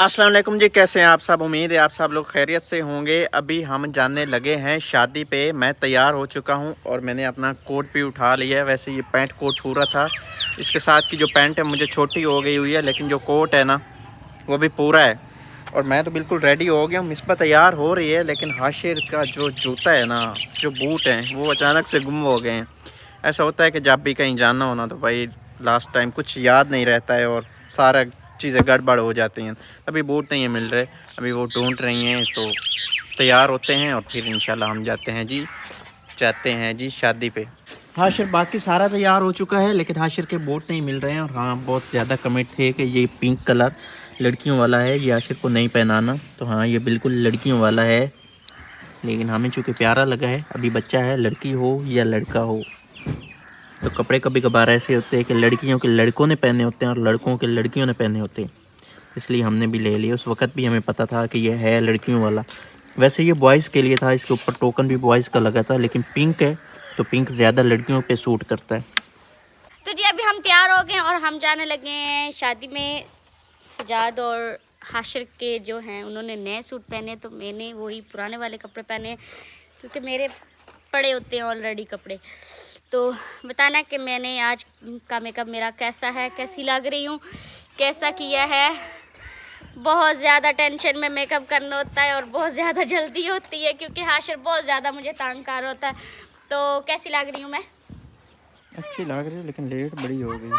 अस्सलाम वालेकुम जी, कैसे हैं आप सब। उम्मीद है आप सब लोग खैरियत से होंगे। अभी हम जाने लगे हैं शादी पे। मैं तैयार हो चुका हूं और मैंने अपना कोट भी उठा लिया है। वैसे ये पैंट कोट पूरा था, इसके साथ की जो पैंट है मुझे छोटी हो गई हुई है, लेकिन जो कोट है ना वो भी पूरा है। और मैं तो बिल्कुल रेडी हो गया हूँ। मिसबा तैयार हो रही है, लेकिन हाशिर का जो जूता है ना, जो बूट हैं, वो अचानक से गुम हो गए हैं। ऐसा होता है कि जब भी कहीं जाना हो ना तो भाई लास्ट टाइम कुछ याद नहीं रहता है और सारा चीज़ें गड़बड़ हो जाती हैं। अभी बूट नहीं मिल रहे, अभी वो ढूंढ रही हैं, तो तैयार होते हैं और फिर इंशाल्लाह हम जाते हैं जी शादी पे। हाशिर बाकी सारा तैयार हो चुका है, लेकिन हाशिर के बूट नहीं मिल रहे हैं। और हाँ, बहुत ज़्यादा कमेंट थे कि ये पिंक कलर लड़कियों वाला है, ये हाशिर को नहीं पहनाना। तो हाँ, ये बिल्कुल लड़कियों वाला है, लेकिन हमें चूँकि प्यारा लगा है। अभी बच्चा है, लड़की हो या लड़का हो, तो कपड़े कभी कभार ऐसे होते हैं कि लड़कियों के लड़कों ने पहने होते हैं और लड़कों के लड़कियों ने पहने होते हैं, इसलिए हमने भी ले लिया। उस वक्त भी हमें पता था कि ये है लड़कियों वाला। वैसे ये बॉयज़ के लिए था, इसके ऊपर टोकन भी बॉयज़ का लगा था, लेकिन पिंक है तो पिंक ज़्यादा लड़कियों पे सूट करता है। तो जी अभी हम तैयार हो गए और हम जाने लगे हैं शादी में। सजाद और हाशिर के जो हैं उन्होंने नए सूट पहने, तो मैंने वही पुराने वाले कपड़े पहने, क्योंकि मेरे पड़े होते हैं ऑलरेडी कपड़े। तो बताना कि मैंने आज का मेकअप मेरा कैसा है, कैसी लग रही हूँ, कैसा किया है। बहुत ज़्यादा टेंशन में मेकअप करना होता है और बहुत ज़्यादा जल्दी होती है, क्योंकि हाशिर बहुत ज़्यादा मुझे तंग कर होता है। तो कैसी लग रही हूँ मैं? अच्छी लग रही है, लेकिन लेट बड़ी हो गई।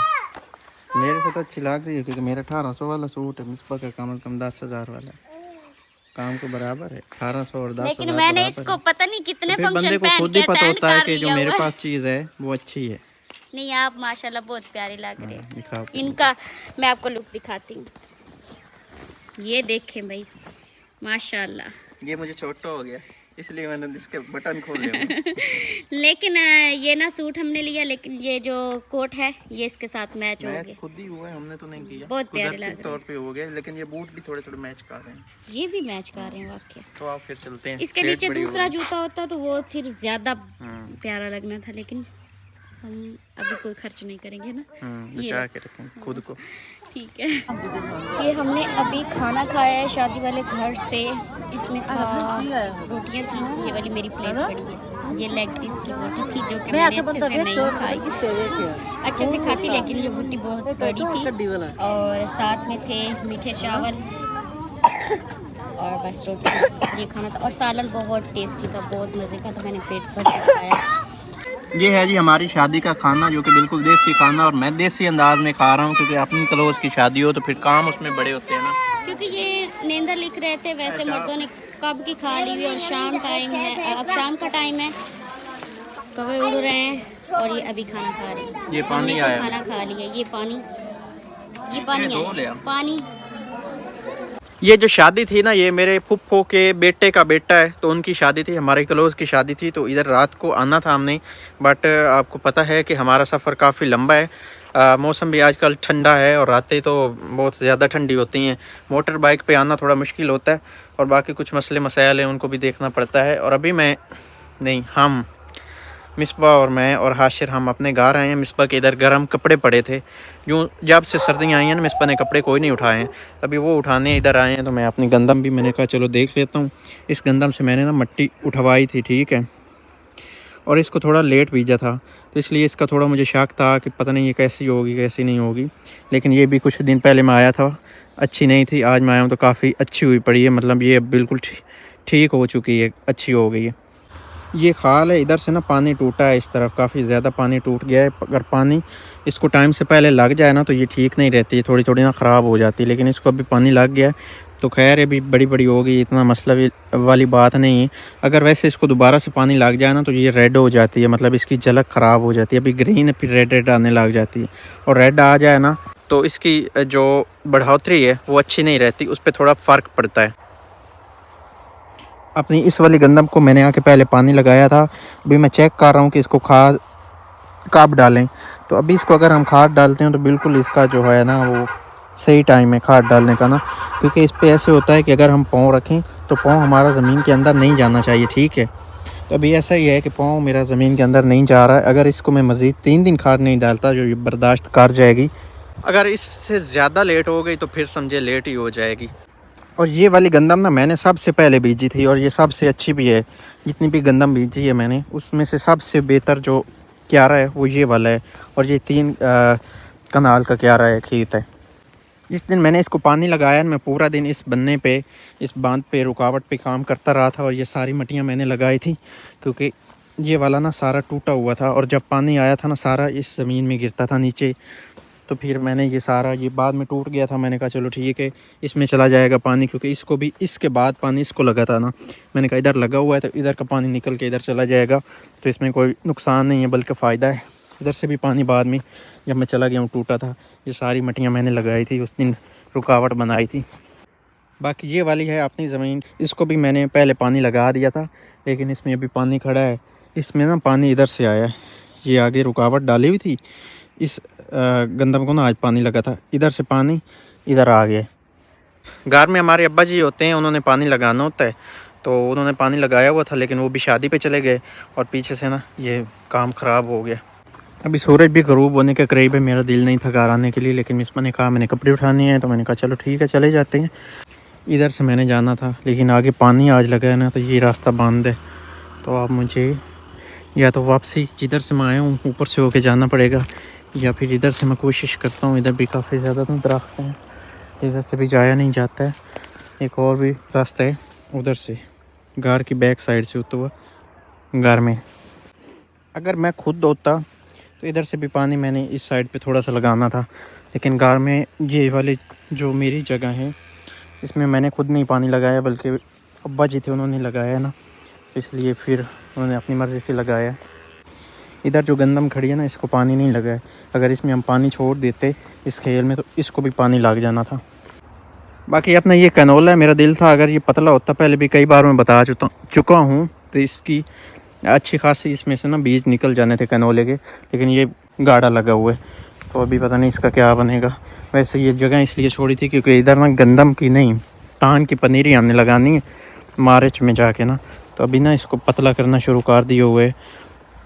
मेरे से तो अच्छी लग रही है, क्योंकि मेरा 1800 वाला सूट है, मिसबा का कम से कम 10,000 वाला है। काम को बराबर है, 1800 और 10,000 लेकिन मैंने इसको पता नहीं कितने फंक्शन पहन के अटेंड कर कि जो लिया मेरे हुआ है। पास चीज़ है वो अच्छी है। नहीं, आप माशाल्लाह बहुत प्यारी लग रहे हैं। दिखाओ। इनका मैं आपको लुक दिखाती हूँ, ये देखें भाई, माशाल्लाह। ये मुझे छोटा हो गया, इसलिए मैंने इसके बटन खोले हुए। लेकिन ये ना सूट हमने लिया, लेकिन ये जो कोट है ये इसके साथ मैच हो गया। खुद ही हुआ है, हमने तो नहीं किया। बहुत प्यारे लग रहे हैं। तौर पे हो गया, लेकिन ये बूट भी थोड़े थोड़े मैच कर रहे हैं। ये भी मैच कर रहे हैं वाकई। तो आप फिर चलते हैं। इसके नीचे दूसरा जूता होता तो वो फिर ज्यादा प्यारा लगना था, लेकिन हम अभी कोई खर्च नहीं करेंगे ना, बचा के रखें खुद को। ठीक है। ये हमने अभी खाना खाया है शादी वाले घर से। इसमें था रोटियां थी, ये वाली मेरी प्लेट पड़ी है। ये लेग पीस की रोटी थी जो कि मैंने अच्छे से नहीं खाई, अच्छे से खाती, लेकिन ये रोटी बहुत बड़ी थी। और साथ में थे मीठे चावल और बस रोटी, ये खाना था। और सालन बहुत टेस्टी था, बहुत मज़े का था, मैंने पेट भर के खाया। ये है जी हमारी शादी का खाना, जो कि बिल्कुल देसी खाना, और मैं देसी अंदाज में खा रहा हूँ, क्योंकि अपनी क्लोज की शादी हो तो फिर काम उसमें बड़े होते हैं ना। क्योंकि ये नेंदर लिख रहे थे, वैसे मर्दों ने कब की खा ली हुई, और शाम टाइम है, अब शाम का टाइम है, कौवे उड़ रहे हैं और ये अभी खाना खा रहे हैं। ये पानी हमने आया, तो खाना खा लिया। ये पानी आया, पानी। ये जो शादी थी ना, ये मेरे फुफ्फो के बेटे का बेटा है, तो उनकी शादी थी, हमारे क्लोज की शादी थी। तो इधर रात को आना था हमने, बट आपको पता है कि हमारा सफ़र काफ़ी लंबा है। मौसम भी आजकल ठंडा है और रातें तो बहुत ज़्यादा ठंडी होती हैं। मोटर बाइक पे आना थोड़ा मुश्किल होता है, और बाकी कुछ मसले मसाइल हैं, उनको भी देखना पड़ता है। और अभी हम मिसबा और मैं और हाशिर हम अपने घर आए हैं। मिसबा के इधर गर्म कपड़े पड़े थे, यूँ जब से सर्दियाँ आई हैं ना, मिसबा ने कपड़े कोई नहीं उठाए हैं, अभी वो उठाने इधर आए हैं। तो मैं अपनी गंदम भी, मैंने कहा चलो देख लेता हूँ। इस गंदम से मैंने ना मिट्टी उठवाई थी, ठीक है, और इसको थोड़ा लेट भीजा था, तो इसलिए इसका थोड़ा मुझे शक था कि पता नहीं ये कैसी होगी कैसी नहीं होगी। लेकिन ये भी कुछ दिन पहले मैं आया था, अच्छी नहीं थी। आज मैं आया हूँ तो काफ़ी अच्छी हुई पड़ी है, मतलब ये बिल्कुल ठीक हो चुकी है, अच्छी हो गई है। ये खाल है, इधर से ना पानी टूटा है, इस तरफ काफ़ी ज़्यादा पानी टूट गया है। अगर पानी इसको टाइम से पहले लग जाए ना तो ये ठीक नहीं रहती है, थोड़ी थोड़ी ना ख़राब हो जाती है। लेकिन इसको अभी पानी लग गया है तो खैर अभी बड़ी बड़ी हो गई, इतना मसला वाली बात नहीं है। अगर वैसे इसको दोबारा से पानी लग जाए ना तो ये रेड हो जाती है, मतलब इसकी झलक ख़राब हो जाती है। अभी ग्रीन है, फिर रेड आने लग जाती है, और रेड आ जाए ना तो इसकी जो बढ़ोतरी है वो अच्छी नहीं रहती, उस पर थोड़ा फ़र्क पड़ता है। अपनी इस वाली गंदम को मैंने आके पहले पानी लगाया था, अभी मैं चेक कर रहा हूँ कि इसको खाद कब डालें। तो अभी इसको अगर हम खाद डालते हैं तो बिल्कुल इसका जो है ना वो सही टाइम है खाद डालने का ना, क्योंकि इस पे ऐसे होता है कि अगर हम पाँव रखें तो पाँव हमारा ज़मीन के अंदर नहीं जाना चाहिए, ठीक है। तो अभी ऐसा ही है कि पाँव मेरा ज़मीन के अंदर नहीं जा रहा है। अगर इसको मैं मज़ीद 3 दिन खाद नहीं डालता, जो ये बर्दाश्त कर जाएगी। अगर इससे ज़्यादा लेट हो गई तो फिर समझे लेट ही हो जाएगी। और ये वाली गंदम ना मैंने सबसे पहले बीजी थी और ये सबसे अच्छी भी है। जितनी भी गंदम बीजी है मैंने उसमें से सबसे बेहतर जो क्यारा है वो ये वाला है। और ये 3 कनाल का क्यारा है, खेत है। जिस दिन मैंने इसको पानी लगाया मैं पूरा दिन इस बन्ने पे, इस बांध पे, रुकावट पे काम करता रहा था। और ये सारी मट्टियाँ मैंने लगाई थी क्योंकि ये वाला ना सारा टूटा हुआ था और जब पानी आया था ना सारा इस ज़मीन में गिरता था नीचे। तो फिर मैंने ये सारा, ये बाद में टूट गया था, मैंने कहा चलो ठीक है इसमें चला जाएगा पानी, क्योंकि इसको भी इसके बाद पानी इसको लगा था ना। मैंने कहा इधर लगा हुआ है तो इधर का पानी निकल के इधर चला जाएगा, तो इसमें कोई नुकसान नहीं है बल्कि फ़ायदा है। इधर से भी पानी बाद में जब मैं चला गया हूँ टूटा था। ये सारी मट्टियाँ मैंने लगाई थी उस दिन, रुकावट बनाई थी। बाकी ये वाली है अपनी ज़मीन, इसको भी मैंने पहले पानी लगा दिया था लेकिन इसमें अभी पानी खड़ा है। इसमें ना पानी इधर से आया है, ये आगे रुकावट डाली हुई थी, इस गंदम को ना आज पानी लगा था, इधर से पानी इधर आ गया। घर में हमारे अब्बा जी होते हैं, उन्होंने पानी लगाना होता है तो उन्होंने पानी लगाया हुआ था लेकिन वो भी शादी पे चले गए और पीछे से ना ये काम ख़राब हो गया। अभी सूरज भी ग़रूब होने के करीब है, मेरा दिल नहीं था घर आने के लिए, लेकिन मिसमा ने कहा मैंने कपड़े उठाने हैं तो मैंने कहा चलो ठीक है चले जाते हैं। इधर से मैंने जाना था लेकिन आगे पानी आज लगा है ना तो ये रास्ता बंद है। तो अब मुझे या तो वापसी जिधर से मैं आया हूँ ऊपर से होके जाना पड़ेगा, या फिर इधर से मैं कोशिश करता हूँ। इधर भी काफ़ी ज़्यादा तो दरख्त हैं, इधर से भी जाया नहीं जाता है। एक और भी रास्ता है उधर से, घर की बैक साइड से होता हुआ घर में। अगर मैं खुद होता तो इधर से भी पानी मैंने इस साइड पे थोड़ा सा लगाना था, लेकिन घर में ये वाली जो मेरी जगह है इसमें मैंने खुद नहीं पानी लगाया बल्कि अब्बा जी थे उन्होंने लगाया ना, इसलिए फिर उन्होंने अपनी मर्ज़ी से लगाया। इधर जो गंदम खड़ी है ना इसको पानी नहीं लगा है, अगर इसमें हम पानी छोड़ देते इस खेल में तो इसको भी पानी लग जाना था। बाकी अपना ये कैनोला है, मेरा दिल था अगर ये पतला होता, पहले भी कई बार मैं बता चुका हूँ तो इसकी अच्छी खासी इसमें से ना बीज निकल जाने थे कैनोले के, लेकिन ये गाढ़ा लगा हुआ है तो अभी पता नहीं इसका क्या बनेगा। वैसे ये जगह इसलिए छोड़ी थी क्योंकि इधर ना गंदम की नहीं तान की पनीरी हमने लगानी है मार्च में जाके ना, तो अभी ना इसको पतला करना शुरू कर दिए हुए।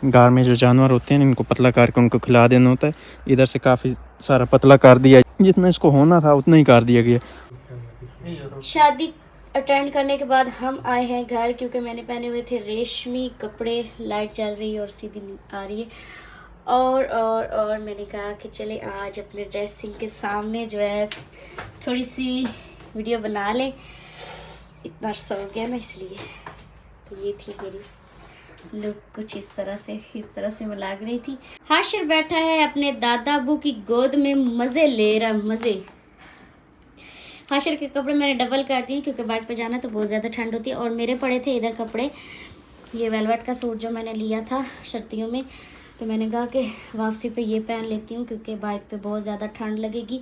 गार में जो जानवर होते हैं इनको पतला करके उनको खिला देना होता है। इधर से काफ़ी सारा पतला कर दिया, जितना इसको होना था उतना ही कर दिया गया। शादी अटेंड करने के बाद हम आए हैं घर, क्योंकि मैंने पहने हुए थे रेशमी कपड़े। लाइट चल रही है और सीधी आ रही है और मैंने कहा कि चले आज अपने ड्रेसिंग के सामने जो है थोड़ी सी वीडियो बना लें। इतना अर्सा हो गया ना इसलिए। तो ये थी मेरी लुक, कुछ इस तरह से मैं लग रही थी। हाशिर बैठा है अपने दादा अबू की गोद में, मज़े ले रहा, मज़े। हाशिर के कपड़े मैंने डबल कर दिए क्योंकि बाइक पे जाना तो बहुत ज़्यादा ठंड होती है। और मेरे पड़े थे इधर कपड़े, ये वेलवेट का सूट जो मैंने लिया था सर्दियों में, तो मैंने कहा कि वापसी पे ये पहन लेती हूँ क्योंकि बाइक पे बहुत ज़्यादा ठंड लगेगी।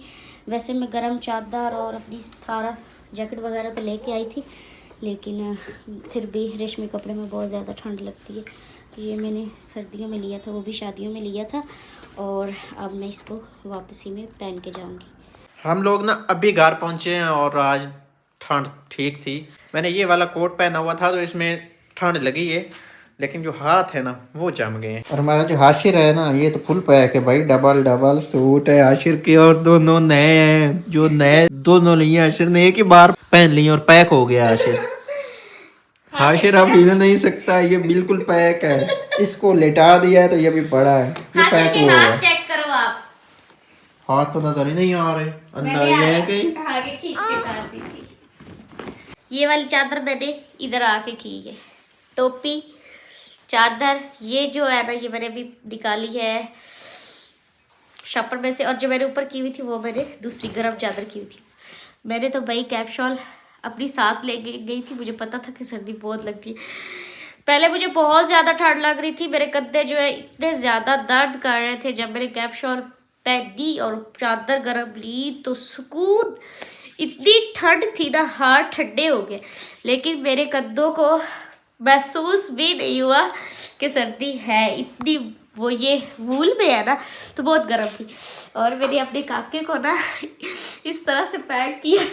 वैसे मैं गर्म चादर और अपनी सारा जैकेट वगैरह तो लेके आई थी, लेकिन फिर भी रेशमी कपड़े में बहुत ज़्यादा ठंड लगती है। तो ये मैंने सर्दियों में लिया था, वो भी शादियों में लिया था, और अब मैं इसको वापसी में पहन के जाऊँगी। हम लोग ना अभी घर पहुंचे हैं और आज ठंड ठीक थी। मैंने ये वाला कोट पहना हुआ था तो इसमें ठंड लगी है, लेकिन जो हाथ है ना वो जम गए हैं। और हमारा जो हाशिर है ना ये तो फुल पैक है भाई, डबल सूट है हाशिर के, और दोनों नए हैं, जो नए दोनों लिए हाशिर ने एक ही बार पहन लिए और पैक हो गया हाशिर। हाशिर अब हिल नहीं सकता, ये बिल्कुल पैक है। इसको लेटा दिया है तो ये भी पड़ा है, ये पैक हुआ है। चेक करो आप, हाथ तो नजर ही नहीं आ रहे, अंदर ही है कहीं। आगे खींच के डाल दी थी। ये वाली चादर मैंने इधर आके की है, टोपी चादर ये जो है ना ये मैंने अभी निकाली है शॉपर में से, और जो मैंने ऊपर की हुई थी वो मैंने दूसरी गर्म चादर की हुई थी। मैंने तो भाई कैप शॉल अपनी साथ ले गई थी, मुझे पता था कि सर्दी बहुत लग रही। पहले मुझे बहुत ज़्यादा ठंड लग रही थी, मेरे कंधे जो है इतने ज़्यादा दर्द कर रहे थे। जब मैंने कैप शॉल पहनी और चादर गर्म ली तो सुकून, इतनी ठंड थी ना, हाथ ठंडे हो गए, लेकिन मेरे कंधों को महसूस भी नहीं हुआ कि सर्दी है। इतनी वो ये वूल में है ना तो बहुत गर्म थी। और मैंने अपने काके को ना इस तरह से पैक किया